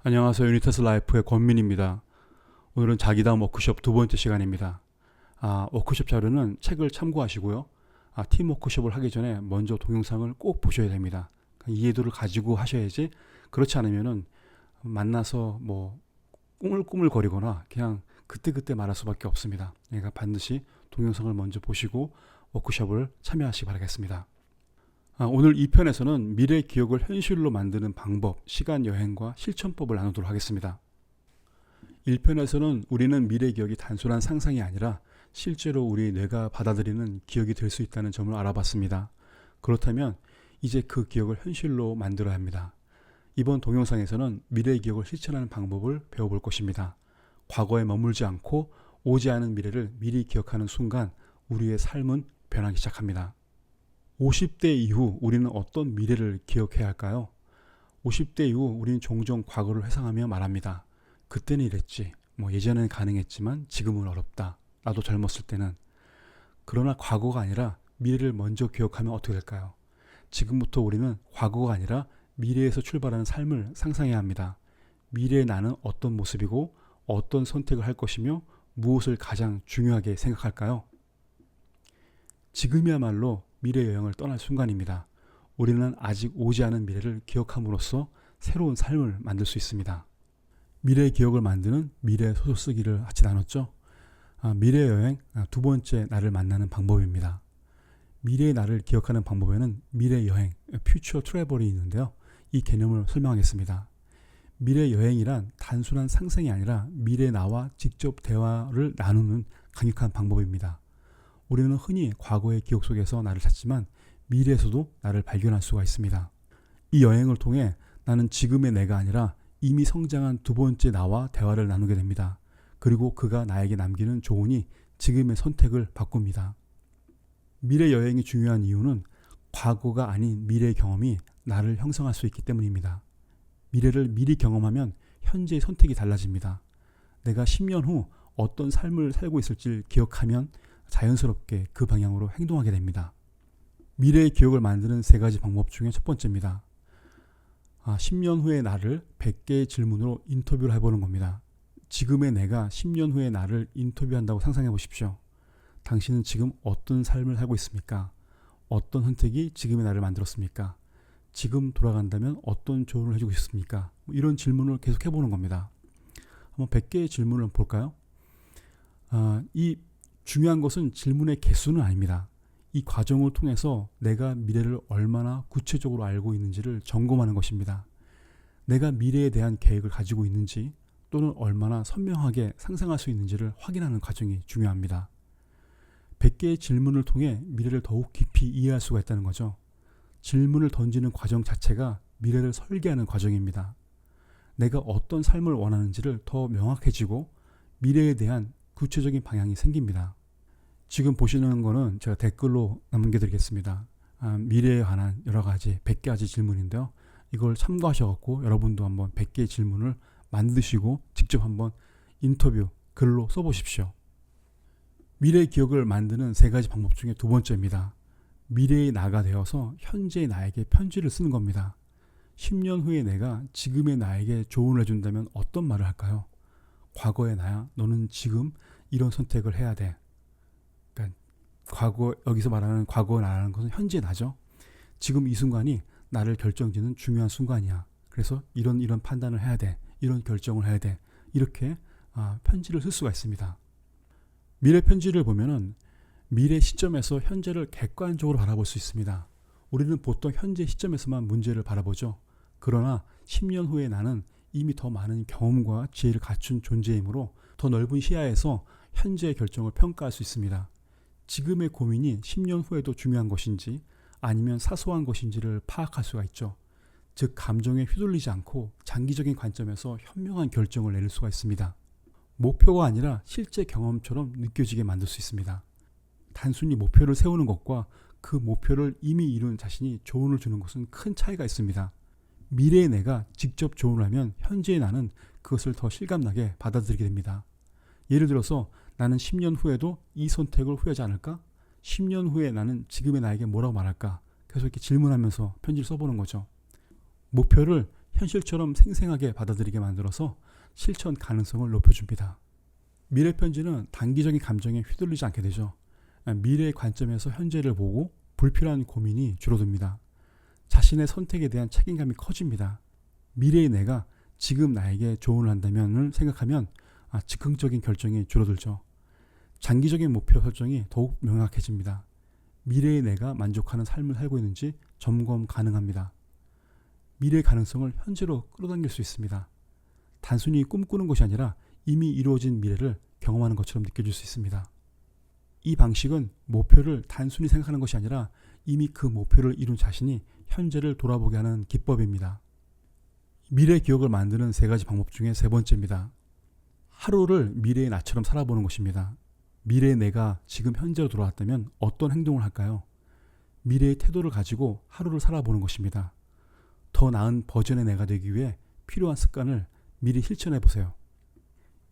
안녕하세요. 유니터스 라이프의 권민입니다. 오늘은 자기다움 워크숍 두 번째 시간입니다. 워크숍 자료는 책을 참고하시고요. 팀 워크숍을 하기 전에 먼저 동영상을 꼭 보셔야 됩니다. 이해도를 가지고 하셔야지, 그렇지 않으면은 만나서 꾸물꾸물거리거나 그냥 그때그때 말할 수밖에 없습니다. 그러니까 반드시 동영상을 먼저 보시고 워크숍을 참여하시기 바라겠습니다. 오늘 2편에서는 미래 기억을 현실로 만드는 방법, 시간 여행과 실천법을 나누도록 하겠습니다. 1편에서는 우리는 미래 기억이 단순한 상상이 아니라 실제로 우리 뇌가 받아들이는 기억이 될 수 있다는 점을 알아봤습니다. 그렇다면 이제 그 기억을 현실로 만들어야 합니다. 이번 동영상에서는 미래 기억을 실천하는 방법을 배워볼 것입니다. 과거에 머물지 않고 오지 않은 미래를 미리 기억하는 순간 우리의 삶은 변하기 시작합니다. 50대 이후 우리는 어떤 미래를 기억해야 할까요? 50대 이후 우리는 종종 과거를 회상하며 말합니다. 그때는 이랬지. 예전에는 가능했지만 지금은 어렵다. 나도 젊었을 때는. 그러나 과거가 아니라 미래를 먼저 기억하면 어떻게 될까요? 지금부터 우리는 과거가 아니라 미래에서 출발하는 삶을 상상해야 합니다. 미래의 나는 어떤 모습이고 어떤 선택을 할 것이며 무엇을 가장 중요하게 생각할까요? 지금이야말로 미래 여행을 떠날 순간입니다. 우리는 아직 오지 않은 미래를 기억함으로써 새로운 삶을 만들 수 있습니다. 미래의 기억을 만드는 미래 소설 쓰기를 같이 나눴죠. 미래 여행 두 번째 나를 만나는 방법입니다. 미래의 나를 기억하는 방법에는 미래 여행, 퓨처 트래블이 있는데요. 이 개념을 설명하겠습니다. 미래 여행이란 단순한 상상이 아니라 미래 나와 직접 대화를 나누는 강력한 방법입니다. 우리는 흔히 과거의 기억 속에서 나를 찾지만 미래에서도 나를 발견할 수가 있습니다. 이 여행을 통해 나는 지금의 내가 아니라 이미 성장한 두 번째 나와 대화를 나누게 됩니다. 그리고 그가 나에게 남기는 조언이 지금의 선택을 바꿉니다. 미래 여행이 중요한 이유는 과거가 아닌 미래의 경험이 나를 형성할 수 있기 때문입니다. 미래를 미리 경험하면 현재의 선택이 달라집니다. 내가 10년 후 어떤 삶을 살고 있을지 기억하면 자연스럽게 그 방향으로 행동하게 됩니다. 미래의 기억을 만드는 세 가지 방법 중에 첫 번째입니다. 10년 후의 나를 100개의 질문으로 인터뷰를 해보는 겁니다. 지금의 내가 10년 후의 나를 인터뷰한다고 상상해 보십시오. 당신은 지금 어떤 삶을 살고 있습니까? 어떤 선택이 지금의 나를 만들었습니까? 지금 돌아간다면 어떤 조언을 해주고 싶습니까? 이런 질문을 계속 해보는 겁니다. 한번 100개의 질문을 볼까요? 이 중요한 것은 질문의 개수는 아닙니다. 이 과정을 통해서 내가 미래를 얼마나 구체적으로 알고 있는지를 점검하는 것입니다. 내가 미래에 대한 계획을 가지고 있는지 또는 얼마나 선명하게 상상할 수 있는지를 확인하는 과정이 중요합니다. 100개의 질문을 통해 미래를 더욱 깊이 이해할 수가 있다는 거죠. 질문을 던지는 과정 자체가 미래를 설계하는 과정입니다. 내가 어떤 삶을 원하는지를 더 명확해지고 미래에 대한 구체적인 방향이 생깁니다. 지금 보시는 거는 제가 댓글로 남겨드리겠습니다. 미래에 관한 여러 가지 100가지 질문인데요. 이걸 참고하셔서 여러분도 한번 100개의 질문을 만드시고 직접 한번 인터뷰 글로 써보십시오. 미래의 기억을 만드는 세 가지 방법 중에 두 번째입니다. 미래의 나가 되어서 현재의 나에게 편지를 쓰는 겁니다. 10년 후의 내가 지금의 나에게 조언을 해준다면 어떤 말을 할까요? 과거의 나야, 너는 지금 이런 선택을 해야 돼. 그러니까 여기서 말하는 과거의 나라는 것은 현재의 나죠. 지금 이 순간이 나를 결정짓는 중요한 순간이야. 그래서 이런 판단을 해야 돼. 이런 결정을 해야 돼. 이렇게 편지를 쓸 수가 있습니다. 미래 편지를 보면은 미래 시점에서 현재를 객관적으로 바라볼 수 있습니다. 우리는 보통 현재 시점에서만 문제를 바라보죠. 그러나 10년 후에 나는 이미 더 많은 경험과 지혜를 갖춘 존재이므로 더 넓은 시야에서 현재의 결정을 평가할 수 있습니다. 지금의 고민이 10년 후에도 중요한 것인지 아니면 사소한 것인지를 파악할 수가 있죠. 즉 감정에 휘둘리지 않고 장기적인 관점에서 현명한 결정을 내릴 수가 있습니다. 목표가 아니라 실제 경험처럼 느껴지게 만들 수 있습니다. 단순히 목표를 세우는 것과 그 목표를 이미 이룬 자신이 조언을 주는 것은 큰 차이가 있습니다. 미래의 내가 직접 조언을 하면 현재의 나는 그것을 더 실감나게 받아들이게 됩니다. 예를 들어서 나는 10년 후에도 이 선택을 후회하지 않을까? 10년 후에 나는 지금의 나에게 뭐라고 말할까? 계속 이렇게 질문하면서 편지를 써보는 거죠. 목표를 현실처럼 생생하게 받아들이게 만들어서 실천 가능성을 높여줍니다. 미래 편지는 단기적인 감정에 휘둘리지 않게 되죠. 미래의 관점에서 현재를 보고 불필요한 고민이 줄어듭니다. 자신의 선택에 대한 책임감이 커집니다. 미래의 내가 지금 나에게 조언을 한다면을 생각하면 즉흥적인 결정이 줄어들죠. 장기적인 목표 설정이 더욱 명확해집니다. 미래의 내가 만족하는 삶을 살고 있는지 점검 가능합니다. 미래의 가능성을 현재로 끌어당길 수 있습니다. 단순히 꿈꾸는 것이 아니라 이미 이루어진 미래를 경험하는 것처럼 느껴질 수 있습니다. 이 방식은 목표를 단순히 생각하는 것이 아니라 이미 그 목표를 이룬 자신이 현재를 돌아보게 하는 기법입니다. 미래 기억을 만드는 3가지 방법 중에 3번째입니다. 하루를 미래의 나처럼 살아보는 것입니다. 미래의 내가 지금 현재로 돌아왔다면 어떤 행동을 할까요? 미래의 태도를 가지고 하루를 살아보는 것입니다. 더 나은 버전의 내가 되기 위해 필요한 습관을 미리 실천해 보세요.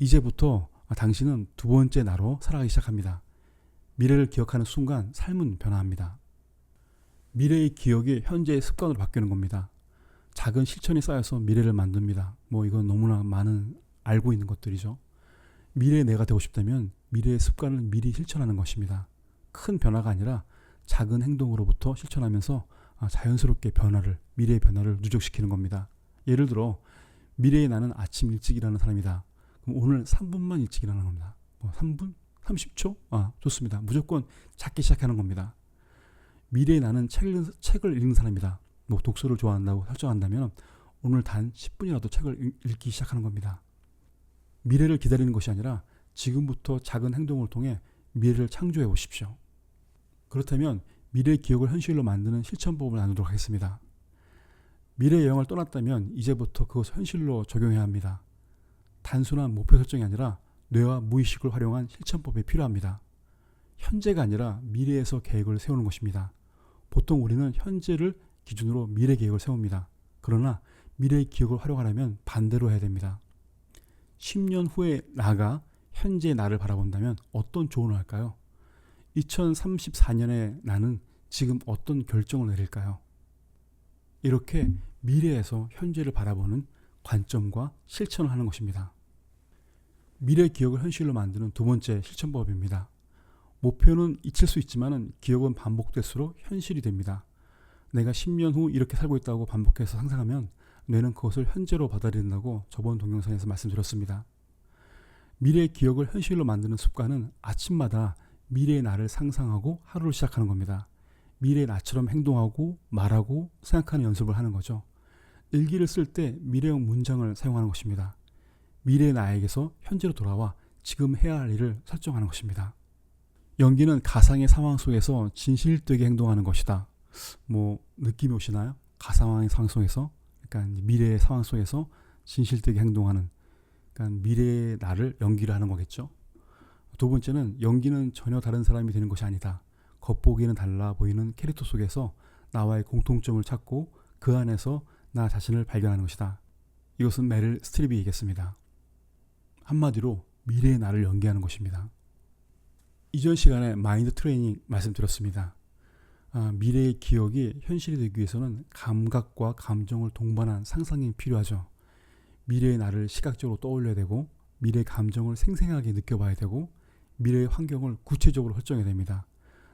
이제부터 당신은 2번째 나로 살아가기 시작합니다. 미래를 기억하는 순간 삶은 변화합니다. 미래의 기억이 현재의 습관으로 바뀌는 겁니다. 작은 실천이 쌓여서 미래를 만듭니다. 이건 너무나 많은 알고 있는 것들이죠. 미래의 내가 되고 싶다면 미래의 습관을 미리 실천하는 것입니다. 큰 변화가 아니라 작은 행동으로부터 실천하면서 자연스럽게 미래의 변화를 누적시키는 겁니다. 예를 들어 미래의 나는 아침 일찍 일하는 사람이다. 그럼 오늘 3분만 일찍 일하는 겁니다. 3분? 30초? 좋습니다. 무조건 작게 시작하는 겁니다. 미래의 나는 책을 읽는 사람이다. 독서를 좋아한다고 설정한다면 오늘 단 10분이라도 책을 읽기 시작하는 겁니다. 미래를 기다리는 것이 아니라 지금부터 작은 행동을 통해 미래를 창조해 보십시오. 그렇다면 미래의 기억을 현실로 만드는 실천법을 나누도록 하겠습니다. 미래 여행을 떠났다면 이제부터 그것을 현실로 적용해야 합니다. 단순한 목표 설정이 아니라 뇌와 무의식을 활용한 실천법이 필요합니다. 현재가 아니라 미래에서 계획을 세우는 것입니다. 보통 우리는 현재를 기준으로 미래 계획을 세웁니다. 그러나 미래의 기억을 활용하려면 반대로 해야 됩니다. 10년 후에 나가 현재의 나를 바라본다면 어떤 조언을 할까요? 2034년에 나는 지금 어떤 결정을 내릴까요? 이렇게 미래에서 현재를 바라보는 관점과 실천을 하는 것입니다. 미래 기억을 현실로 만드는 2번째 실천법입니다. 목표는 잊힐 수 있지만 기억은 반복될수록 현실이 됩니다. 내가 10년 후 이렇게 살고 있다고 반복해서 상상하면 뇌는 그것을 현재로 받아들인다고 저번 동영상에서 말씀드렸습니다. 미래의 기억을 현실로 만드는 습관은 아침마다 미래의 나를 상상하고 하루를 시작하는 겁니다. 미래의 나처럼 행동하고 말하고 생각하는 연습을 하는 거죠. 일기를 쓸 때 미래형 문장을 사용하는 것입니다. 미래의 나에게서 현재로 돌아와 지금 해야 할 일을 설정하는 것입니다. 연기는 가상의 상황 속에서 진실되게 행동하는 것이다. 느낌이 오시나요? 가상의 상황 속에서, 그러니까 미래의 상황 속에서 진실되게 행동하는, 그러니까 미래의 나를 연기를 하는 거겠죠. 2번째는 연기는 전혀 다른 사람이 되는 것이 아니다. 겉보기에는 달라 보이는 캐릭터 속에서 나와의 공통점을 찾고 그 안에서 나 자신을 발견하는 것이다. 이것은 메릴 스트립이 얘기했습니다. 한마디로 미래의 나를 연기하는 것입니다. 이전 시간에 마인드 트레이닝 말씀드렸습니다. 미래의 기억이 현실이 되기 위해서는 감각과 감정을 동반한 상상이 필요하죠. 미래의 나를 시각적으로 떠올려야 되고 미래의 감정을 생생하게 느껴봐야 되고 미래의 환경을 구체적으로 설정해야 됩니다.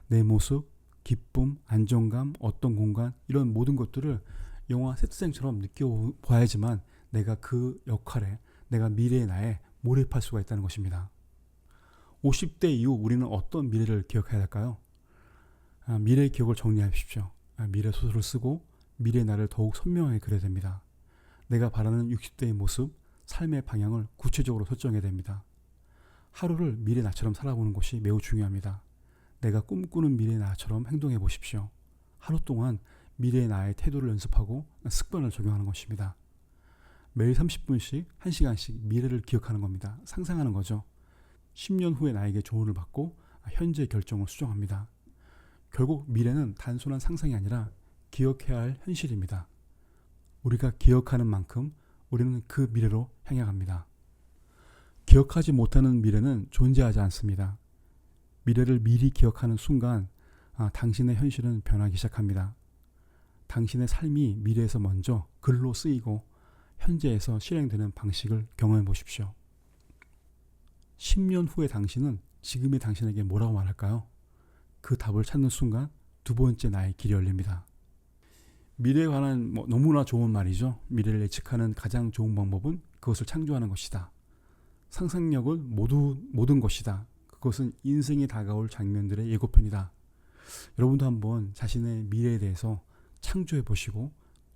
내 모습, 기쁨, 안정감, 어떤 공간 이런 모든 것들을 영화 세트장처럼 느껴봐야지만 내가 그 역할에 내가 미래의 나에 몰입할 수가 있다는 것입니다. 50대 이후 우리는 어떤 미래를 기억해야 할까요? 미래의 기억을 정리하십시오. 미래 소설을 쓰고 미래의 나를 더욱 선명하게 그려야 됩니다. 내가 바라는 60대의 모습, 삶의 방향을 구체적으로 설정해야 됩니다. 하루를 미래 나처럼 살아보는 것이 매우 중요합니다. 내가 꿈꾸는 미래 나처럼 행동해 보십시오. 하루 동안 미래의 나의 태도를 연습하고 습관을 적용하는 것입니다. 매일 30분씩 1시간씩 미래를 기억하는 겁니다. 상상하는 거죠. 10년 후에 나에게 조언을 받고 현재의 결정을 수정합니다. 결국 미래는 단순한 상상이 아니라 기억해야 할 현실입니다. 우리가 기억하는 만큼 우리는 그 미래로 향해 갑니다. 기억하지 못하는 미래는 존재하지 않습니다. 미래를 미리 기억하는 순간 당신의 현실은 변하기 시작합니다. 당신의 삶이 미래에서 먼저 글로 쓰이고 현재에서 실행되는 방식을 경험해 보십시오. 10년 후의 당신은 지금의 당신에게 뭐라고 말할까요? 그 답을 찾는 순간 두 번째 나의 길이 열립니다. 미래에 관한 너무나 좋은 말이죠. 미래를 예측하는 가장 좋은 방법은 그것을 창조하는 것이다. 상상력은 모든 것이다. 그것은 인생에 다가올 장면들의 예고편이다. 여러분도 한번 자신의 미래에 대해서 창조해 보시고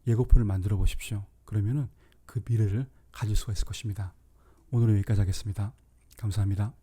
예고편을 만들어 보십시오. 그러면은 그 미래를 가질 수가 있을 것입니다. 오늘은 여기까지 하겠습니다. 감사합니다.